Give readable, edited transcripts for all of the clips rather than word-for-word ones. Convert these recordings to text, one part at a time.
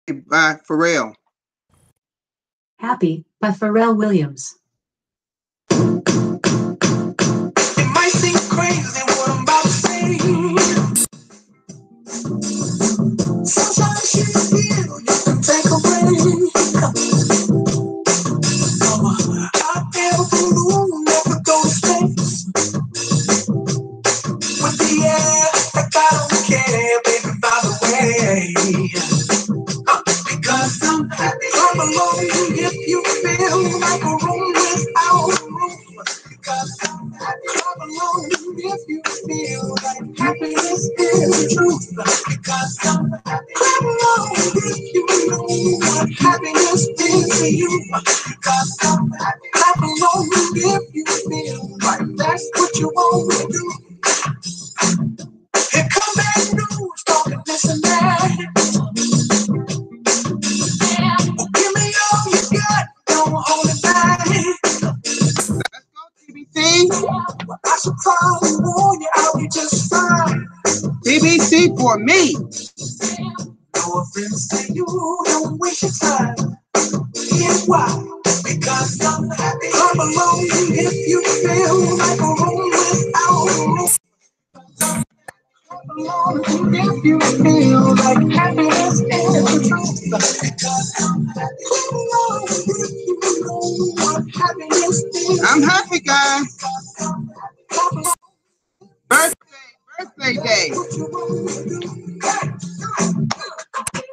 by Pharrell. Happy by Pharrell Williams. It might seem crazy what I'm about to say. Sometimes you feel you can take a break. I feel the moon never go to space. With the air, like I don't care, baby, by the way. Because I'm happy. Come along if you feel like a room without a roof. Because I'm happy. Come along if you feel like happiness is the truth. Because I'm happy. Come along if you know what happiness is to you. Because I'm happy. Come along if you feel like that's what you want to do. Here come bad news, talking this and that. Give me all you got, don't hold it back. Let's go, TBC. I should probably warn you, I'll be just fine. TBC for me. No offense to you, don't waste your time. Here's why. Because I'm happy. Come along if you feel like a room without a roof. Come along if you feel like happiness is the truth. Because I'm happy. Come along if you know what happiness is. I'm happy, guys. Birthday day.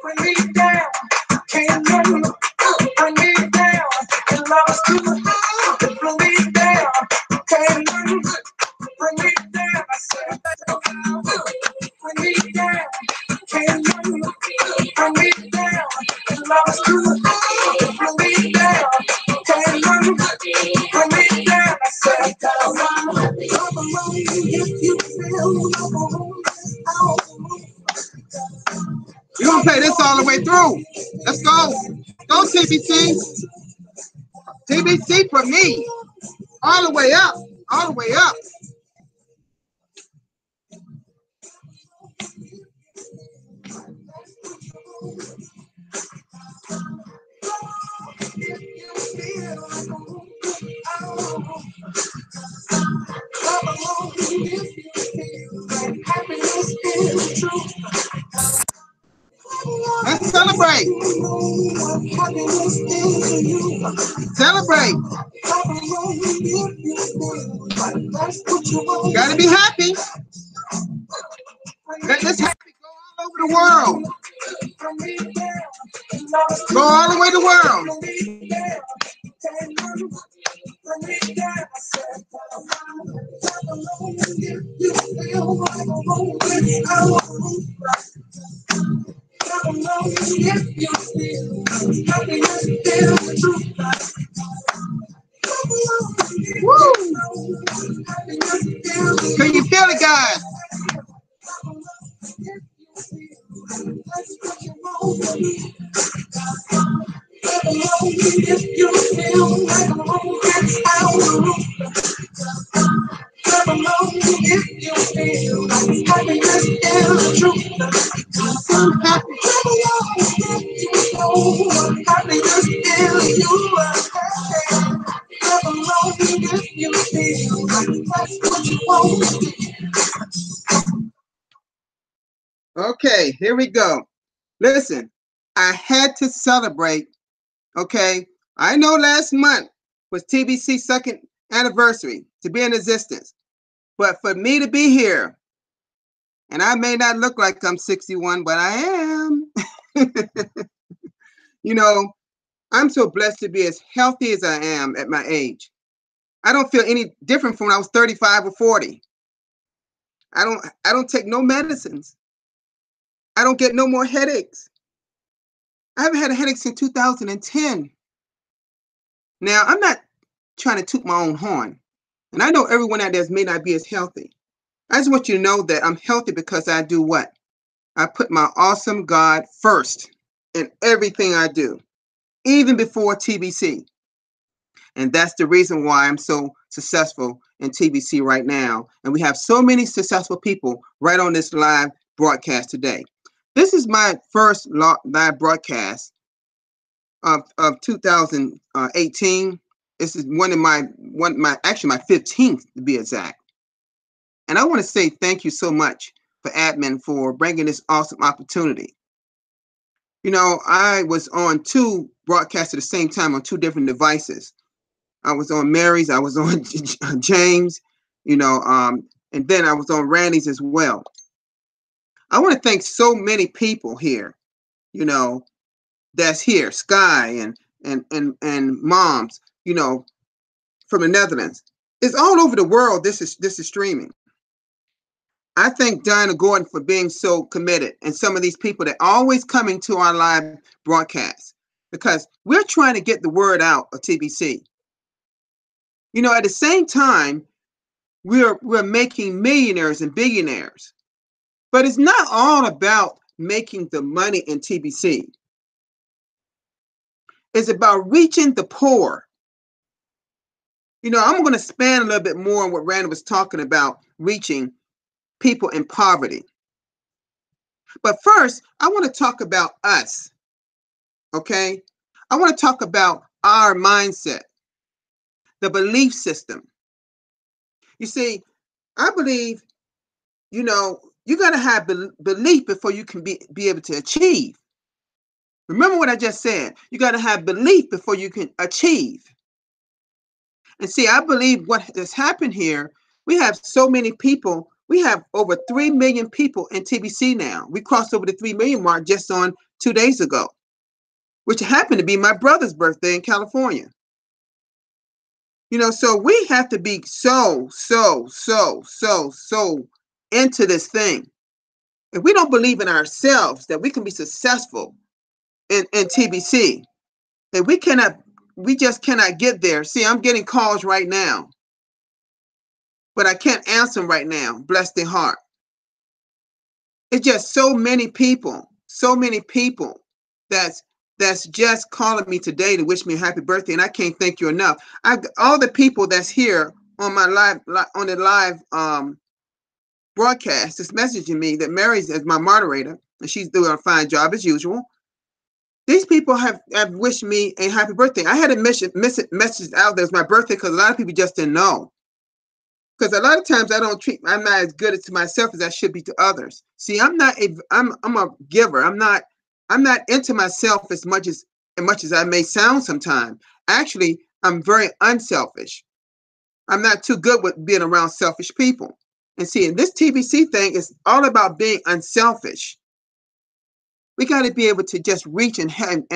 Bring me down, can't let me. Bring me down, and love is too high. Bring me down, can't let me. Bring me down, I said. Bring me down, can't let me. Bring me down, and love is too high. Bring me down, can't let me. Bring me down, I said. Come along if you feel like a room without a roof. You're going to play this all the way through. Let's go. Go, TBC. TBC for me. All the way up. All the way up. Let's celebrate. Celebrate. Gotta be happy. Let this happy go all over the world. Go all the way to the world. Woo! Can you feel it, guys? Okay, here we go. Listen, I had to celebrate. Okay, I know last month was TBC's second anniversary to be in existence, but for me to be here, and I may not look like I'm 61, but I am. You know, I'm so blessed to be as healthy as I am at my age. I don't feel any different from when I was 35 or 40. I don't take no medicines. I don't get no more headaches. I haven't had a headache since 2010. Now, I'm not trying to toot my own horn, and I know everyone out there may not be as healthy. I just want you to know that I'm healthy because I do what? I put my awesome God first in everything I do, even before TBC. And that's the reason why I'm so successful in TBC right now. And we have so many successful people right on this live broadcast today. This is my first live broadcast of 2018. This is actually my 15th to be exact. And I want to say thank you so much for admin for bringing this awesome opportunity. You know, I was on 2 broadcasts at the same time on 2 different devices. I was on Mary's, I was on James, you know, and then I was on Randy's as well. I want to thank so many people here, you know, that's here, Sky and Moms, you know, from the Netherlands. It's all over the world. This is streaming. I thank Diana Gordon for being so committed, and some of these people that always coming to our live broadcasts, because we're trying to get the word out of TBC. You know, at the same time, we're making millionaires and billionaires, but it's not all about making the money in TBC. It's about reaching the poor. You know, I'm going to expand a little bit more on what Randall was talking about, reaching people in poverty. But first, I want to talk about us, okay? I want to talk about our mindset, the belief system. You see, I believe, you know, you got to have belief before you can be able to achieve. Remember what I just said. You got to have belief before you can achieve. And see, I believe what has happened here, we have so many people. We have over 3 million people in TBC now. We crossed over the 3 million mark just on 2 days ago, which happened to be my brother's birthday in California. You know, so we have to be so into this thing. If we don't believe in ourselves that we can be successful in TBC, that we just cannot get there. See, I'm getting calls right now, but I can't answer them right now. Bless their heart. It's just so many people that's just calling me today to wish me a happy birthday, and I can't thank you enough. All the people that's here on my live broadcast is messaging me that Mary's as my moderator, and she's doing a fine job as usual. These people have wished me a happy birthday. I had a message out there as my birthday because a lot of people just didn't know. Because a lot of times I'm not as good to myself as I should be to others. See, I'm a giver. I'm not into myself as much as I may sound sometimes. Actually, I'm very unselfish. I'm not too good with being around selfish people. And see, in this TBC thing is all about being unselfish. We got to be able to just reach and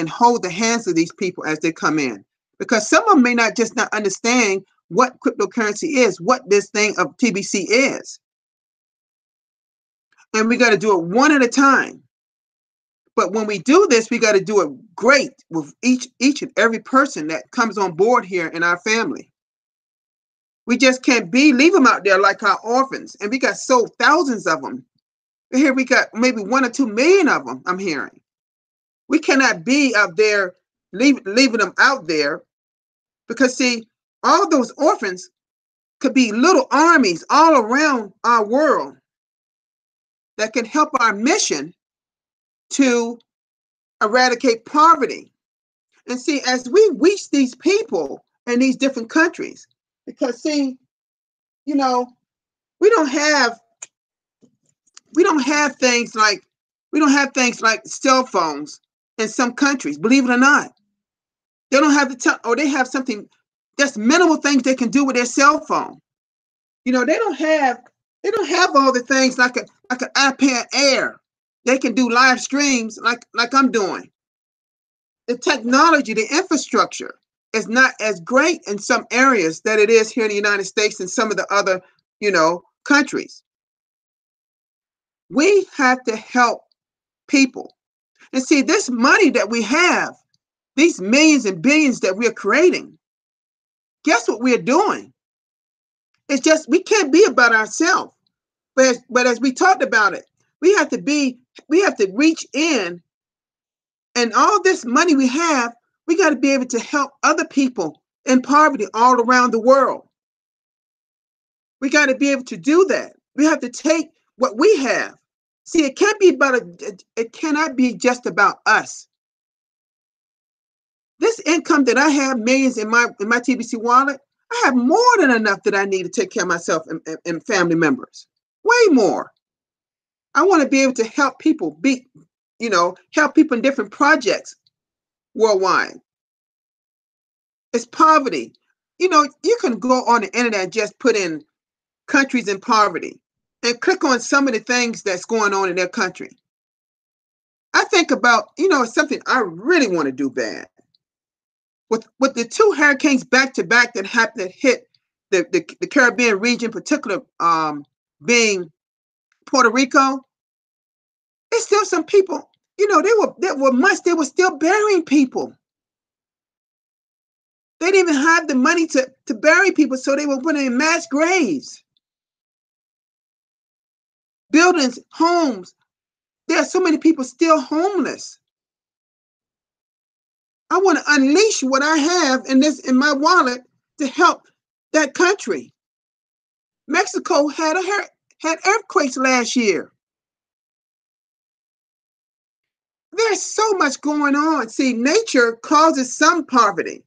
hold the hands of these people as they come in, because some of them may not understand what cryptocurrency is, what this thing of TBC is. And we got to do it one at a time. But when we do this, we got to do it great with each and every person that comes on board here in our family. We just can't leave them out there like our orphans. And we got thousands of them. Here we got maybe 1 or 2 million of them, I'm hearing. We cannot be out there leaving them out there, because see, all those orphans could be little armies all around our world that can help our mission to eradicate poverty. And see, as we reach these people in these different countries, because see, you know, we don't have things like cell phones in some countries, believe it or not. They don't have or they have something, just minimal things they can do with their cell phone. You know, they don't have all the things like an iPad Air. They can do live streams like I'm doing. The technology, the infrastructure is not as great in some areas that it is here in the United States and some of the other, you know, countries. We have to help people. And see, this money that we have, these millions and billions that we're creating, guess what we're doing? It's just, we can't be about ourselves. But as we talked about it, we have to reach in, and all this money we have, we got to be able to help other people in poverty all around the world. We got to be able to do that. We have to take what we have. See, it can't be about it cannot be just about us. This income that I have, millions in my TBC wallet, I have more than enough that I need to take care of myself and family members. Way more. I want to be able to help people help people in different projects worldwide. It's poverty. You can go on the internet and just put in countries in poverty and click on some of the things that's going on in their country. I think about, something I really want to do bad. With the two hurricanes back to back that hit the Caribbean region, particular being Puerto Rico, there's still some people, they were still burying people. They didn't even have the money to bury people, so they were putting in mass graves. Buildings, homes. There are so many people still homeless. I want to unleash what I have in my wallet to help that country. Mexico had earthquakes last year. There's so much going on. See, nature causes some poverty.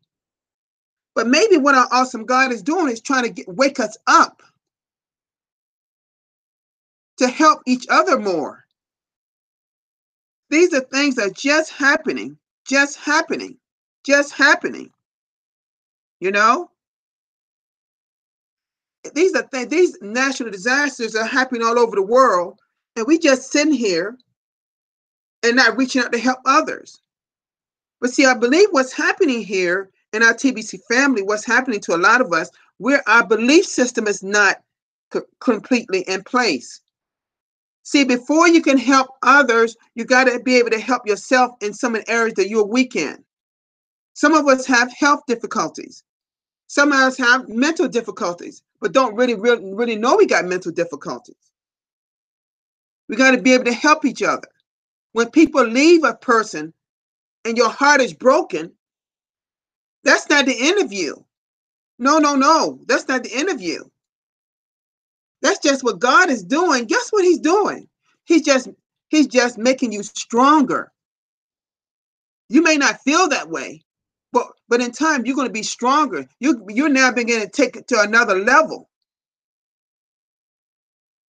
But maybe what our awesome God is doing is trying to wake us up to help each other more. These are things that are just happening. These national disasters are happening all over the world, and we just sitting here and not reaching out to help others. But see, I believe what's happening here in our TBC family, what's happening to a lot of us, where our belief system is not completely in place. See, before you can help others, you got to be able to help yourself in some areas that you're weak in. Some of us have health difficulties. Some of us have mental difficulties, but don't really know we got mental difficulties. We got to be able to help each other. When people leave a person and your heart is broken, that's not the end of you. No. That's not the end of you. That's just what God is doing. Guess what he's doing? He's just making you stronger. You may not feel that way, but in time you're going to be stronger. You're now beginning to take it to another level.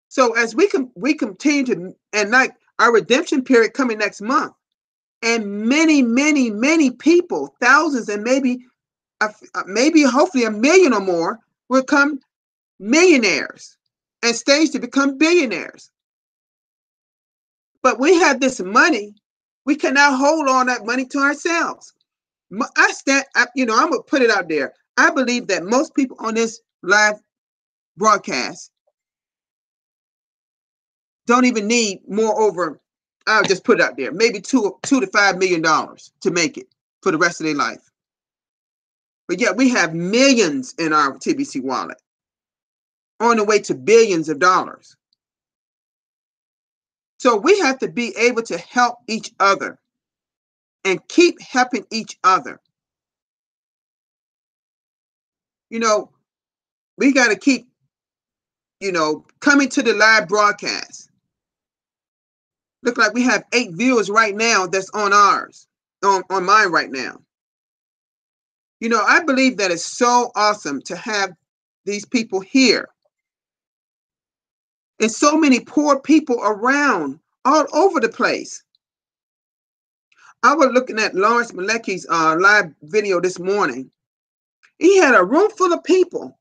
So as we continue to, and like our redemption period coming next month, and many people, thousands, and maybe hopefully 1 million or more will become millionaires and stage to become billionaires. But we have this money, we cannot hold on that money to ourselves. I'm gonna put it out there. I believe that most people on this live broadcast don't even need I'll just put it out there, maybe $2 to $5 million to make it for the rest of their life. But yet we have millions in our TBC wallet, on the way to billions of dollars. So we have to be able to help each other and keep helping each other. We got to keep, coming to the live broadcast. Look like we have 8 viewers right now that's on ours, on mine right now. I believe that it's so awesome to have these people here. And so many poor people around, all over the place. I was looking at Lawrence Malecki's live video this morning. He had a room full of people,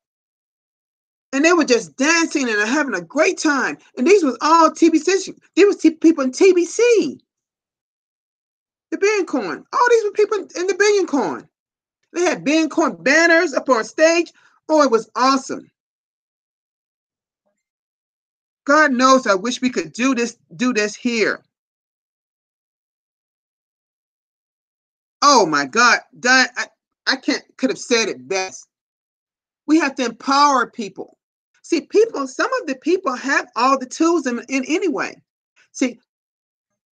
and they were just dancing and having a great time. And these was all TBC. These was people in TBC, the Billion Coin. All these were people in the Billion Coin. They had Billion Coin banners up on stage. Oh, it was awesome. God knows I wish we could do this here. Oh my God, I could have said it best. We have to empower people. See, some of the people have all the tools in anyway. See,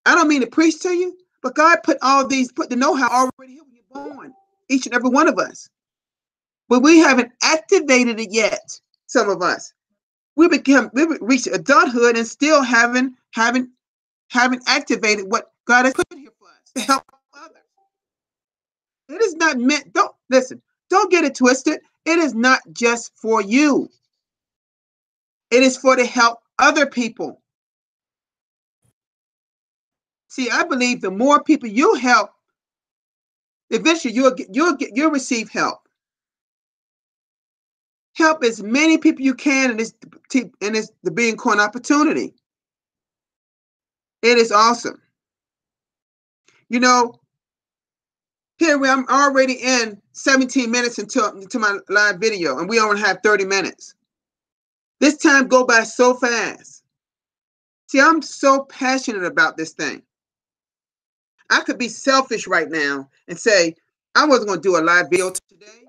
I don't mean to preach to you, but God put the know-how already here when you're born, each and every one of us. But we haven't activated it yet, some of us. We reached adulthood and still haven't haven't activated what God has put here for us to help others. It is not meant, don't listen, don't get it twisted. It is not just for you. It is for to help other people. See, I believe the more people you help, eventually you'll receive help. Help as many people you can in this the Billion Coin opportunity. It is awesome. You know, here I'm already in 17 minutes into my live video, and we only have 30 minutes. This time go by so fast. See, I'm so passionate about this thing. I could be selfish right now and say, I wasn't going to do a live video today.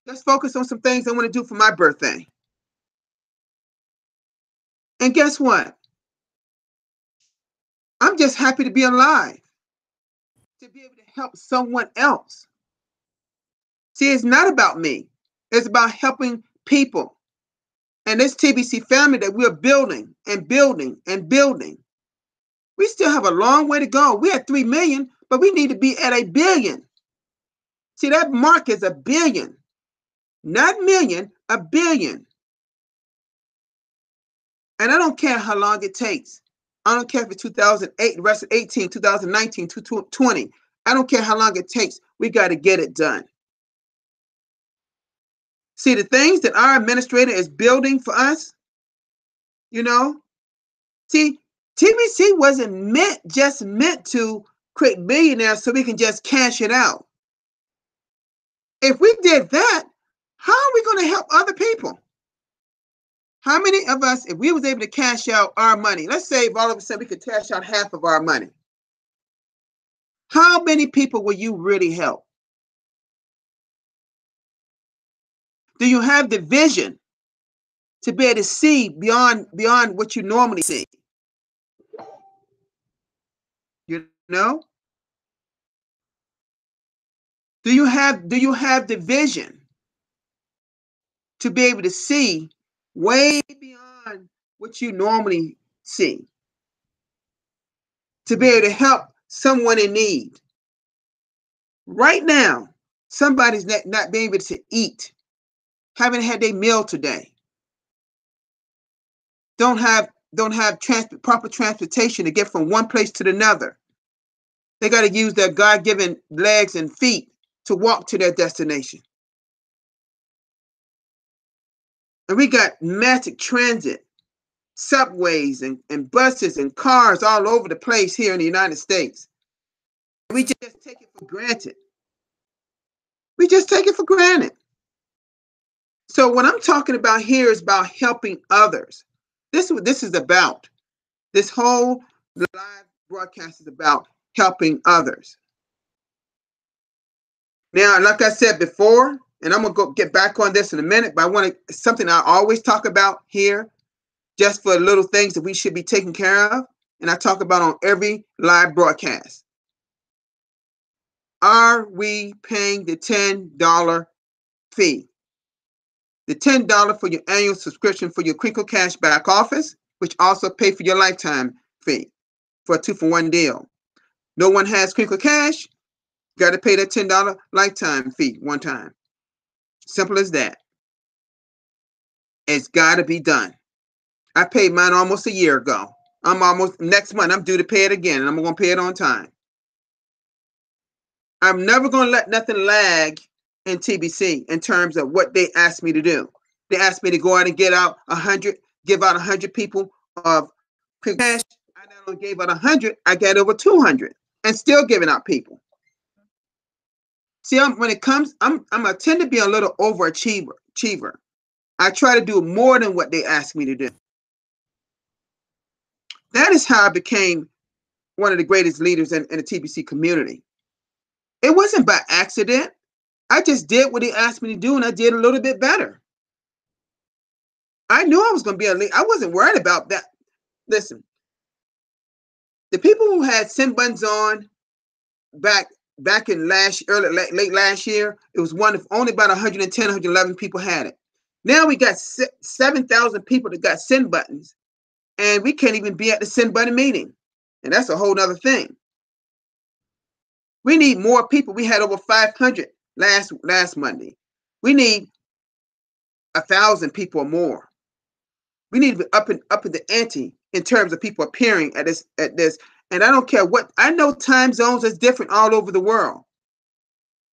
Let's focus on some things I want to do for my birthday. And guess what? I'm just happy to be alive, to be able to help someone else. See, it's not about me. It's about helping people. And this TBC family that we're building and building and building. We still have a long way to go. We're at 3 million, but we need to be at 1 billion. See, that mark is 1 billion. Not million, 1 billion. And I don't care how long it takes. I don't care if it's 2008, the rest of 18, 2019, 2020. I don't care how long it takes. We got to get it done. See, the things that our administrator is building for us, you know, see, TBC wasn't just meant to create billionaires so we can just cash it out. If we did that, how are we going to help other people? How many of us, if we was able to cash out our money, let's say if all of a sudden we could cash out half of our money, how many people will you really help? Do you have the vision to be able to see beyond what you normally see? You know? Do you have the vision to be able to see way beyond what you normally see? To be able to help someone in need. Right now, somebody's not being able to eat, haven't had their meal today, don't have proper transportation to get from one place to another. They got to use their God-given legs and feet to walk to their destination. And we got massive transit, subways and buses and cars all over the place here in the United States. We just take it for granted. We just take it for granted. So what I'm talking about here is about helping others. This is what this is about. This whole live broadcast is about helping others. Now, like I said before, and I'm gonna get back on this in a minute, but I want to something I always talk about here, just for little things that we should be taking care of, and I talk about on every live broadcast. Are we paying the $10 fee? The $10 for your annual subscription for your Kringles Cash back office, which also pay for your lifetime fee for a 2-for-1 deal. No one has Kringles Cash, got to pay that $10 lifetime fee one time. Simple as that. It's got to be done. I paid mine almost a year ago. Next month, I'm due to pay it again, and I'm going to pay it on time. I'm never going to let nothing lag in TBC in terms of what they asked me to do. They asked me to go out and give out 100 people of Kringles Cash. I not only gave out 100, I got over 200 and still giving out people. See, when it comes, I tend to be a little overachiever. I try to do more than what they ask me to do. That is how I became one of the greatest leaders in the TBC community. It wasn't by accident. I just did what they asked me to do, and I did a little bit better. I knew I was going to be a leader. I wasn't worried about that. Listen, the people who had send buttons on back in late last year, it was only about 110, 111 people had it. Now we got 7,000 people that got send buttons, and we can't even be at the send button meeting. And that's a whole nother thing. We need more people. We had over 500 last Monday. We need 1,000 people or more. We need to be up in the ante in terms of people appearing at this. And I don't care what. I know time zones is different all over the world.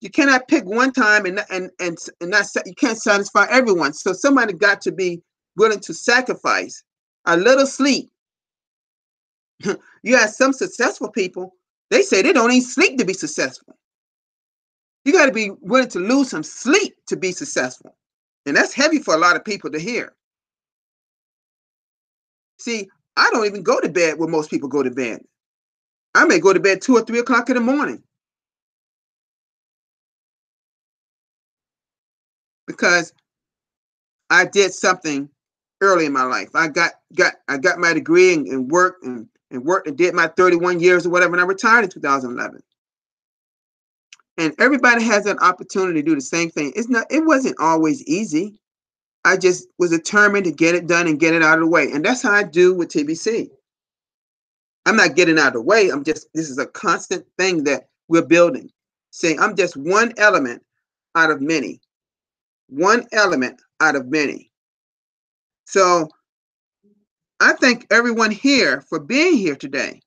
You cannot pick one time and not you can't satisfy everyone. So somebody got to be willing to sacrifice a little sleep. You have some successful people, they say they don't even sleep to be successful. You got to be willing to lose some sleep to be successful. And that's heavy for a lot of people to hear. See, I don't even go to bed when most people go to bed. I may go to bed 2 or 3 o'clock in the morning because I did something early in my life. I got my degree and worked and did my 31 years or whatever, and I retired in 2011. And everybody has an opportunity to do the same thing. It wasn't always easy. I just was determined to get it done and get it out of the way. And that's how I do with TBC. I'm not getting out of the way. This is a constant thing that we're building. Saying I'm just one element out of many. One element out of many. So I thank everyone here for being here today.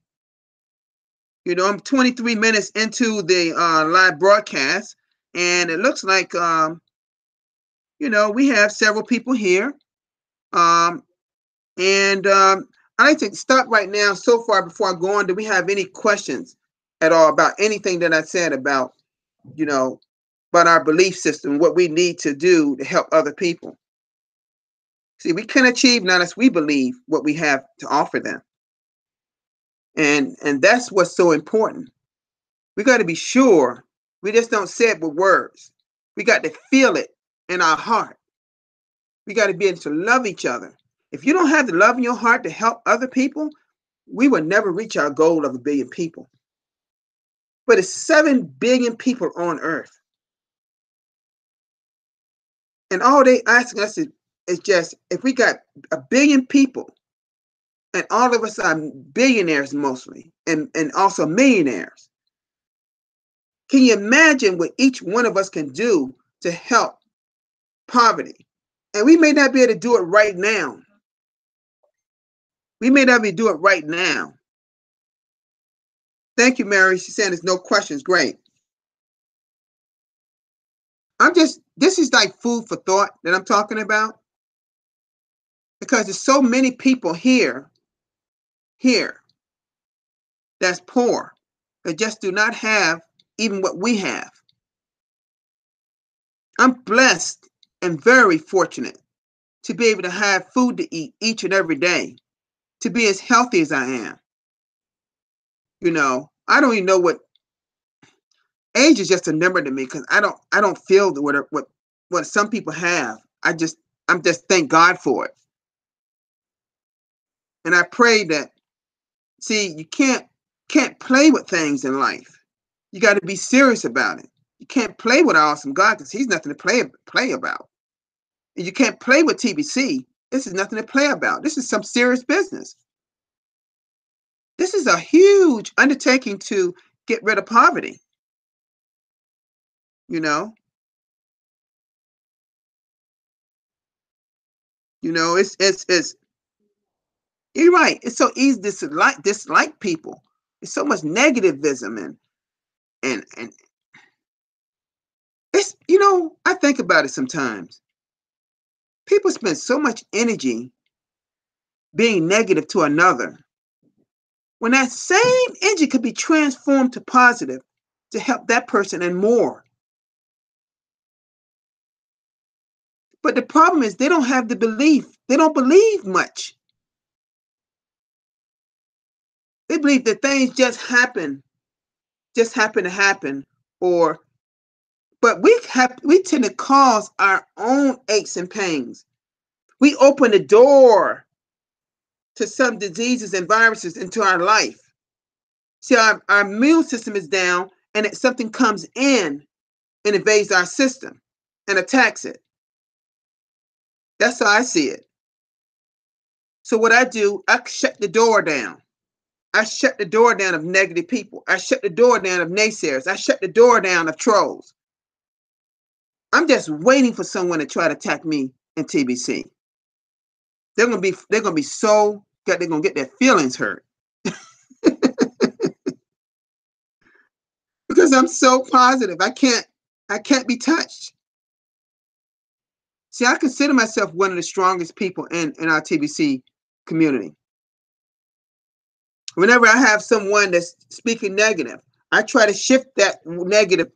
You know, I'm 23 minutes into the live broadcast, and it looks like, you know, we have several people here. I'd like to stop right now so far before I go on. Do we have any questions at all about anything that I said about, you know, about our belief system, what we need to do to help other people? See, we can achieve not as we believe what we have to offer them. And that's what's so important. We got to be sure. We just don't say it with words. We got to feel it in our heart. We got to be able to love each other. If you don't have the love in your heart to help other people, we will never reach our goal of 1 billion people. But it's 7 billion people on Earth. And all they ask us is just, if we got 1 billion people, and all of us are billionaires mostly, and also millionaires, can you imagine what each one of us can do to help poverty? And we may not be able to do it right now. We may not be able to do it right now. Thank you, Mary. She's saying there's no questions. Great. This is like food for thought that I'm talking about. Because there's so many people here that's poor, that just do not have even what we have. I'm blessed and very fortunate to be able to have food to eat each and every day, to be as healthy as I am. You know, I don't even know what age is. Just a number to me, because I don't feel what some people have. I'm just thank God for it. And I pray that, see, you can't play with things in life. You got to be serious about it. You can't play with our awesome God, because he's nothing to play about. And you can't play with TBC. This is nothing to play about. This is some serious business. This is a huge undertaking to get rid of poverty. You know, it's you're right. It's so easy to dislike people. There's so much negativism and it's, you know, I think about it sometimes. People spend so much energy being negative to another, when that same energy could be transformed to positive to help that person and more. But the problem is they don't have the belief. They don't believe much. They believe that things just happen to happen, but we tend to cause our own aches and pains. We open the door to some diseases and viruses into our life. See, our immune system is down, and something comes in and invades our system and attacks it. That's how I see it. So what I do, I shut the door down. I shut the door down of negative people. I shut the door down of naysayers. I shut the door down of trolls. I'm just waiting for someone to try to attack me in TBC. They're gonna be so they're gonna get their feelings hurt. Because I'm so positive. I can't be touched. See, I consider myself one of the strongest people in our TBC community. Whenever I have someone that's speaking negative, I try to shift that negative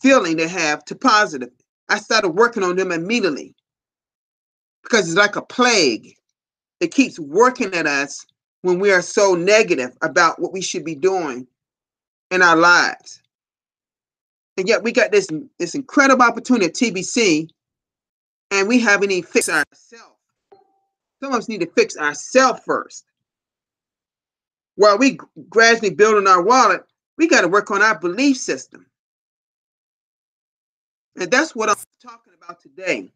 feeling they have to positive. I started working on them immediately because it's like a plague. It keeps working at us when we are so negative about what we should be doing in our lives. And yet we got this incredible opportunity at TBC, and we haven't even fixed ourselves. Some of us need to fix ourselves first. While we gradually building our wallet, we got to work on our belief system. And that's what I'm talking about today.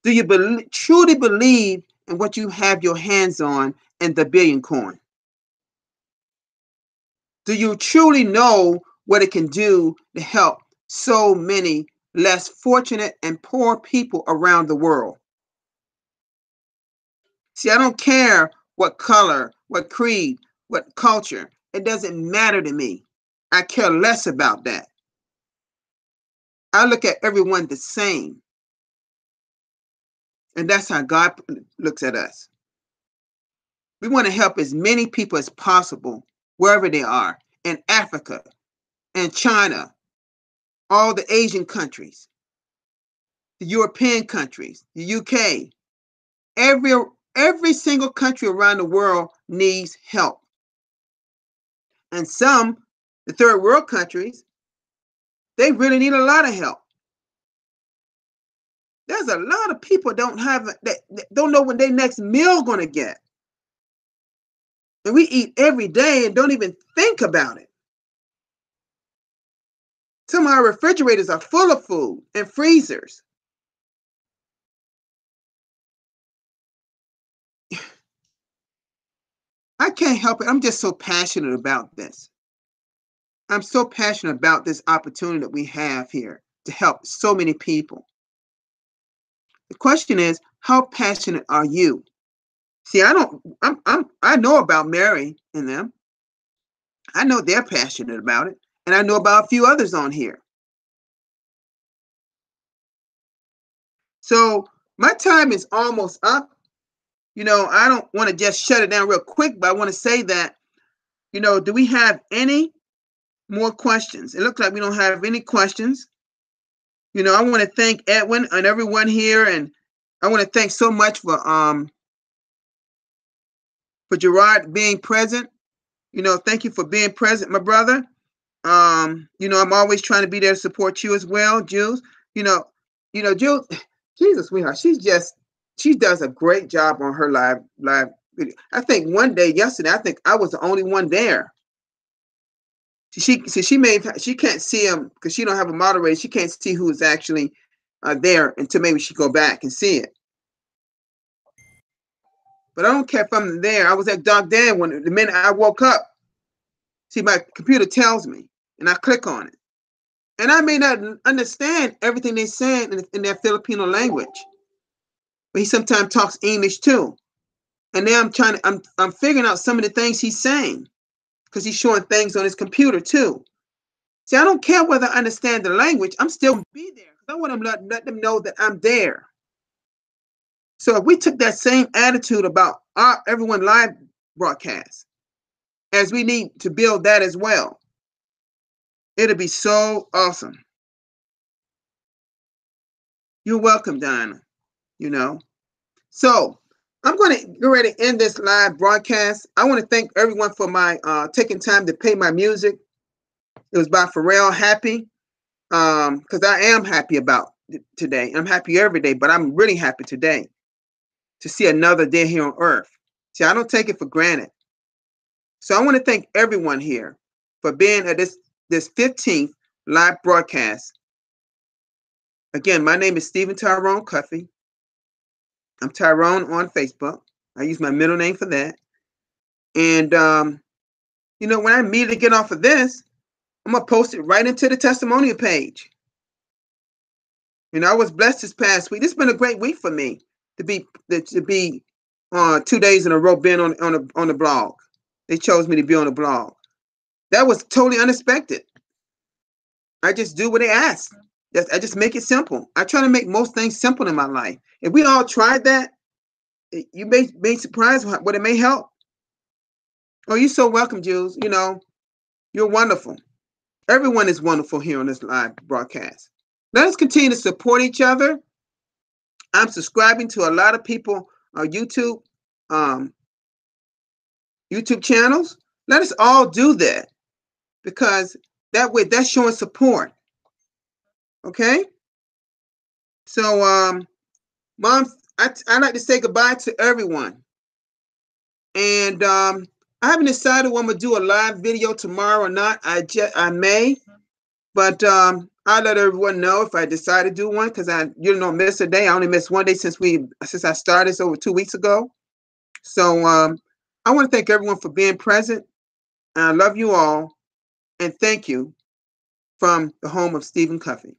Do you truly believe in what you have your hands on in the billion coin? Do you truly know what it can do to help so many less fortunate and poor people around the world? See, I don't care what color, what creed, what culture. It doesn't matter to me. I care less about that. I look at everyone the same. And that's how God looks at us. We want to help as many people as possible, wherever they are, in Africa, in China, all the Asian countries, the European countries, the UK. Every single country around the world needs help. And some, the third world countries, they really need a lot of help. There's a lot of people that don't know when their next meal gonna get. And we eat every day and don't even think about it. Some of our refrigerators are full of food and freezers. I can't help it. I'm just so passionate about this. I'm so passionate about this opportunity that we have here to help so many people. The question is, how passionate are you? See, I know about Mary and them. I know they're passionate about it. And I know about a few others on here. So my time is almost up. I don't want to just shut it down real quick, but I want to say that, do we have any more questions? It looks like we don't have any questions. I want to thank Edwin and everyone here, and I want to thank so much for Gerard being present. Thank you for being present, my brother. I'm always trying to be there to support you as well, Jules. Jules, Jesus, sweetheart, she does a great job on her live video. I think yesterday, I think I was the only one there. She can't see him because she don't have a moderator. She can't see who is actually there until maybe she go back and see it. But I don't care if I'm there. I was at Doc Dan when the minute I woke up. See, my computer tells me, and I click on it. And I may not understand everything they're saying in their Filipino language. But he sometimes talks English too. And now I'm figuring out some of the things he's saying because he's showing things on his computer too. See, I don't care whether I understand the language. I'm still going to be there because I want to let them know that I'm there. So if we took that same attitude about everyone live broadcast, as we need to build that as well, it'll be so awesome. You're welcome, Diana. So I'm going to get ready to end this live broadcast. I want to thank everyone for my taking time to pay my music. It was by Pharrell, Happy, because I am happy about today. I'm happy every day, but I'm really happy today to see another day here on earth. See, I don't take it for granted. So I want to thank everyone here for being at this 15th live broadcast. Again, my name is Stephen Tyrone Cuffey. I'm Tyrone on Facebook. I use my middle name for that. And you know, when I immediately get off of this, I'm gonna post it right into the testimonial page. You know, I was blessed this past week. This has been a great week for me to be 2 days in a row being on the blog. They chose me to be on the blog. That was totally unexpected. I just do what they ask. I just make it simple. I try to make most things simple in my life. If we all tried that, you may be surprised what it may help. Oh, you're so welcome, Jules. You know, you're wonderful. Everyone is wonderful here on this live broadcast. Let us continue to support each other. I'm subscribing to a lot of people YouTube YouTube channels. Let us all do that, because that way that's showing support. Okay. So Mom, I like to say goodbye to everyone. And I haven't decided whether I'm gonna do a live video tomorrow or not. I may, but I'll let everyone know if I decide to do one, because I miss a day. I only missed one day since I started over 2 weeks ago. So I want to thank everyone for being present. And I love you all, and thank you from the home of Stephen Cuffey.